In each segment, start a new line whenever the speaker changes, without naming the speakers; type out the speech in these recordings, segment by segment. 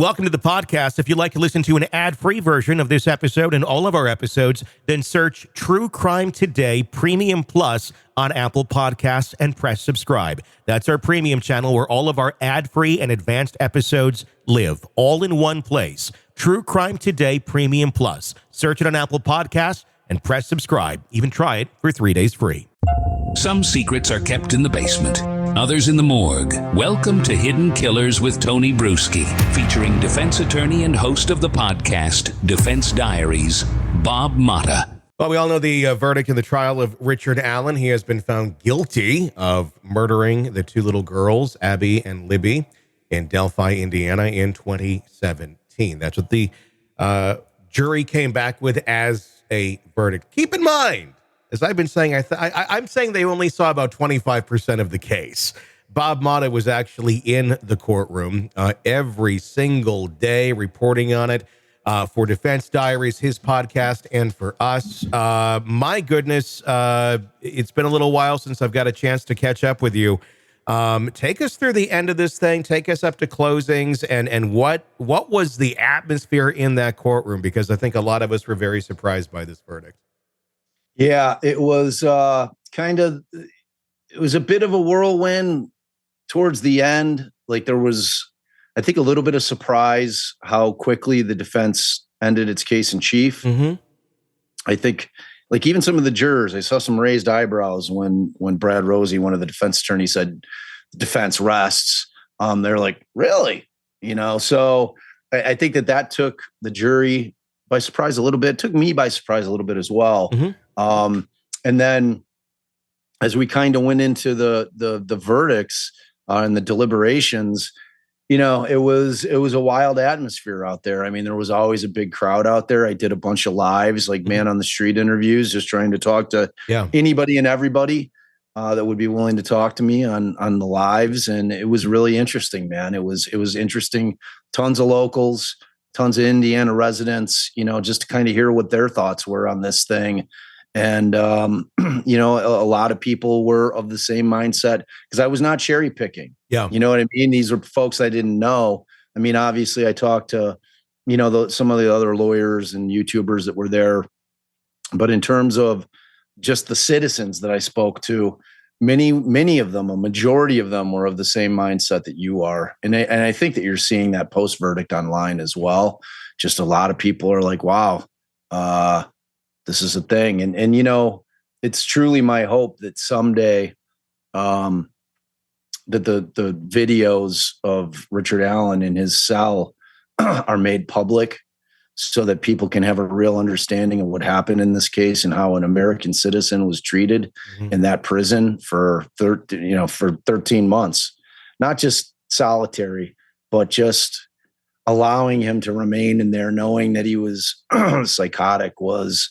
Welcome to the podcast. If you'd like to listen to an ad-free version of this episode and all of our episodes, then search True Crime Today Premium Plus on Apple Podcasts and press subscribe. That's our premium channel where all of our ad-free and advanced episodes live, all in one place. True Crime Today Premium Plus. Search it on Apple Podcasts and press subscribe. Even try it for 3 days free.
Some secrets are kept in the basement, others in the morgue. Welcome to Hidden Killers with Tony Bruschi, featuring defense attorney and host of the podcast, Defense Diaries, Bob Motta.
Well, we all know the verdict in the trial of Richard Allen. He has been found guilty of murdering the two little girls, Abby and Libby, in Delphi, Indiana in 2017. That's what the jury came back with as a verdict. Keep in mind, as I've been saying, I'm saying they only saw about 25% of the case. Bob Motta was actually in the courtroom every single day reporting on it for Defense Diaries, his podcast, and for us. My goodness, it's been a little while since I've got a chance to catch up with you. Take us through the end of this thing. Take us up to closings and what was the atmosphere in that courtroom? Because I think a lot of us were very surprised by this verdict.
Yeah, it was it was a bit of a whirlwind towards the end. Like there was, I think, a little bit of surprise how quickly the defense ended its case in chief. Mm-hmm. I think, like, even some of the jurors, I saw some raised eyebrows when Brad Rosie, one of the defense attorneys, said defense rests. They're like, really? So I think that took the jury by surprise a little bit. It took me by surprise a little bit as well. Mm-hmm. And then as we kind of went into the verdicts and the deliberations, it was a wild atmosphere out there. I mean, there was always a big crowd out there. I did a bunch of lives, like man on the street interviews, just trying to talk to anybody and everybody that would be willing to talk to me on the lives. And it was really interesting, man. It was interesting. Tons of locals, tons of Indiana residents, just to kind of hear what their thoughts were on this thing. And, a lot of people were of the same mindset because I was not cherry picking. Yeah. You know what I mean? These were folks I didn't know. I mean, obviously I talked to, some of the other lawyers and YouTubers that were there, but in terms of just the citizens that I spoke to, many of them, a majority of them were of the same mindset that you are. And I think that you're seeing that post-verdict online as well. Just a lot of people are like, wow, this is a thing. And it's truly my hope that someday that the videos of Richard Allen in his cell are made public so that people can have a real understanding of what happened in this case and how an American citizen was treated in that prison for 13 months, not just solitary, but just allowing him to remain in there, knowing that he was psychotic was,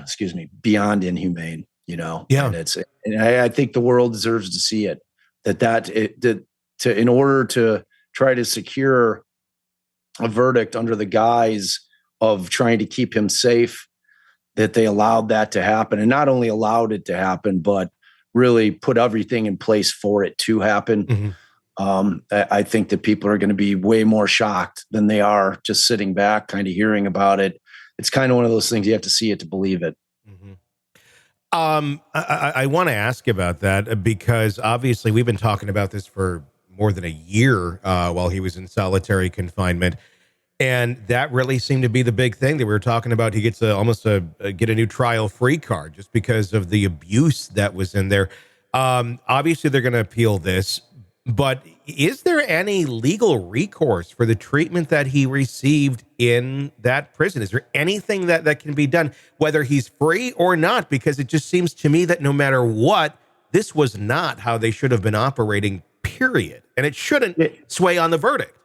excuse me, beyond inhumane, Yeah. And I think the world deserves to see it, in order to try to secure a verdict under the guise of trying to keep him safe, that they allowed that to happen, and not only allowed it to happen, but really put everything in place for it to happen. Mm-hmm. I think that people are going to be way more shocked than they are just sitting back, kind of hearing about it. It's kind of one of those things you have to see it to believe it.
Mm-hmm. I want to ask about that because obviously we've been talking about this for more than a year while he was in solitary confinement. And that really seemed to be the big thing that we were talking about. He gets almost get a new trial free card just because of the abuse that was in there. Obviously they're going to appeal this, but is there any legal recourse for the treatment that he received in that prison? Is there anything that can be done, whether he's free or not? Because it just seems to me that no matter what, this was not how they should have been operating, period. And it shouldn't sway on the verdict.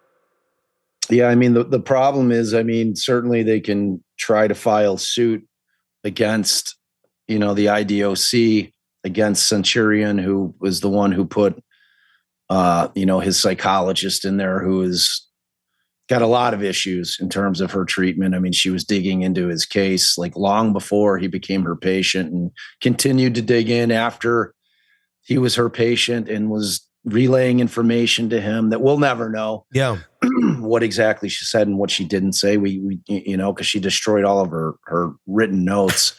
Yeah, I mean, the problem is, certainly they can try to file suit against, the IDOC, against Centurion, who was the one who put, his psychologist in there, who has got a lot of issues in terms of her treatment. I mean, she was digging into his case like long before he became her patient, and continued to dig in after he was her patient, and was relaying information to him that we'll never know.
Yeah.
What exactly she said and what she didn't say. We because she destroyed all of her written notes,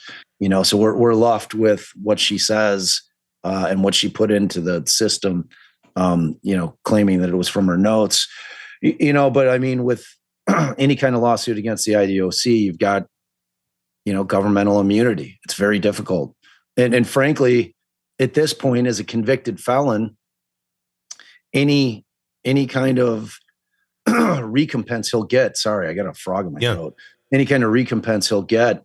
so we're left with what she says and what she put into the system, claiming that it was from her notes, but I mean, with any kind of lawsuit against the IDOC, you've got, governmental immunity. It's very difficult. And frankly, at this point, as a convicted felon, any kind of recompense he'll get, sorry, I got a frog in my throat. Any kind of recompense he'll get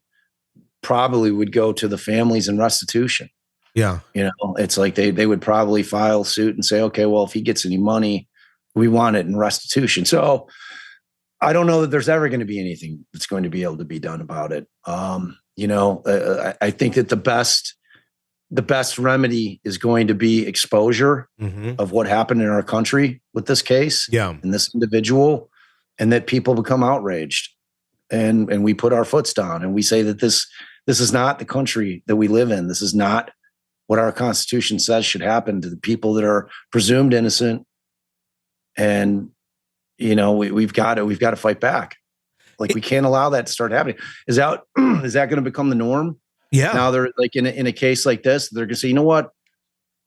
probably would go to the families in restitution.
Yeah.
It's like they would probably file suit and say, okay, well, if he gets any money, we want it in restitution. So I don't know that there's ever going to be anything that's going to be able to be done about it. I think that the best remedy is going to be exposure of what happened in our country with this case and this individual, and that people become outraged and we put our foots down and we say that this is not the country that we live in. This is not what our Constitution says should happen to the people that are presumed innocent. And, we've got to fight back. Like, we can't allow that to start happening. Is that going to become the norm?
Yeah.
Now they're like in a case like this, they're going to say, you know what?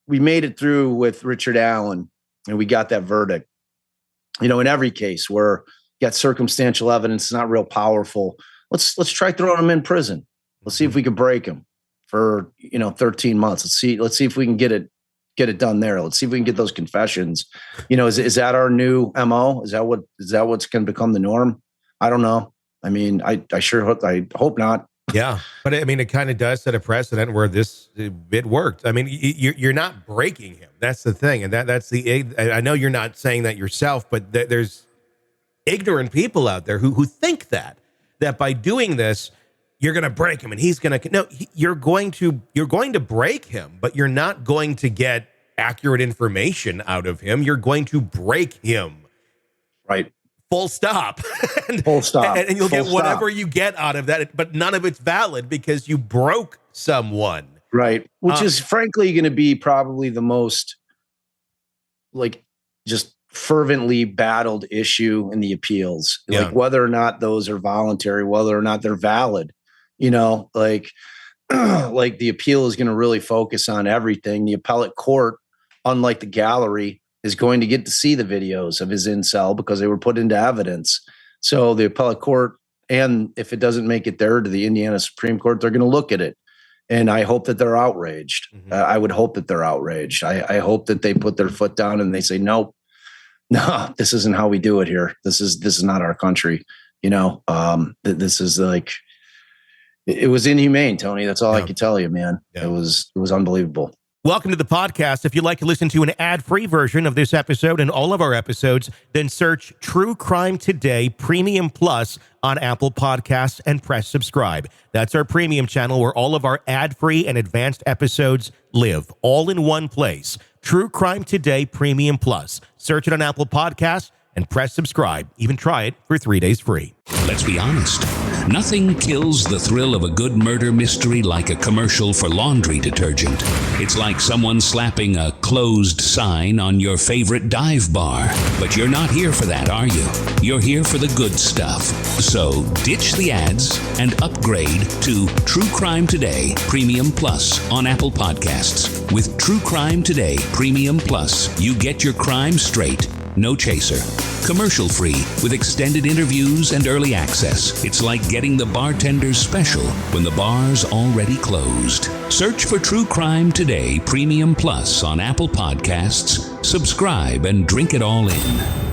We made it through with Richard Allen and we got that verdict. In every case where you got circumstantial evidence, it's not real powerful. Let's try throwing him in prison. Let's see if we can break him for, 13 months. Let's see if we can get it done there. Let's see if we can get those confessions. Is that our new MO? Is that what's going to become the norm? I don't know. I mean, I hope not.
Yeah. But I mean, it kind of does set a precedent where it worked. I mean, you're not breaking him. That's the thing. And that's I know you're not saying that yourself, but there's ignorant people out there who think that by doing this, you're going to break him and he's going to, no, you're going to break him, but you're not going to get accurate information out of him. You're going to break him.
Right.
Full stop.
Full stop.
And you'll get whatever you get out of that, but none of it's valid because you broke someone.
Right. Which is frankly going to be probably the most just fervently battled issue in the appeals.
Yeah.
Like whether or not those are voluntary, whether or not they're valid, like the appeal is going to really focus on everything. The appellate court, unlike the gallery, is going to get to see the videos of his incel because they were put into evidence. So the appellate court, and if it doesn't make it there to the Indiana Supreme Court, they're going to look at it. And I hope that they're outraged. I would hope that they're outraged. I hope that they put their foot down and they say, nope, no, this isn't how we do it here. This is not our country. This is it was inhumane, Tony. That's all I can tell you, man. Yeah. It was unbelievable.
Welcome to the podcast. If you'd like to listen to an ad-free version of this episode and all of our episodes, then search True Crime Today Premium Plus on Apple Podcasts and press subscribe. That's our premium channel where all of our ad-free and advanced episodes live, all in one place. True Crime Today Premium Plus. Search it on Apple Podcasts and press subscribe. Even try it for 3 days free.
Let's be honest. Nothing kills the thrill of a good murder mystery like a commercial for laundry detergent. It's like someone slapping a closed sign on your favorite dive bar. But you're not here for that, are you? You're here for the good stuff. So ditch the ads and upgrade to True Crime Today Premium Plus on Apple Podcasts. With True Crime Today Premium Plus, you get your crime straight. No chaser. Commercial free with extended interviews and early access. It's like getting the bartender's special when the bar's already closed. Search for True Crime Today Premium Plus on Apple Podcasts. Subscribe and drink it all in.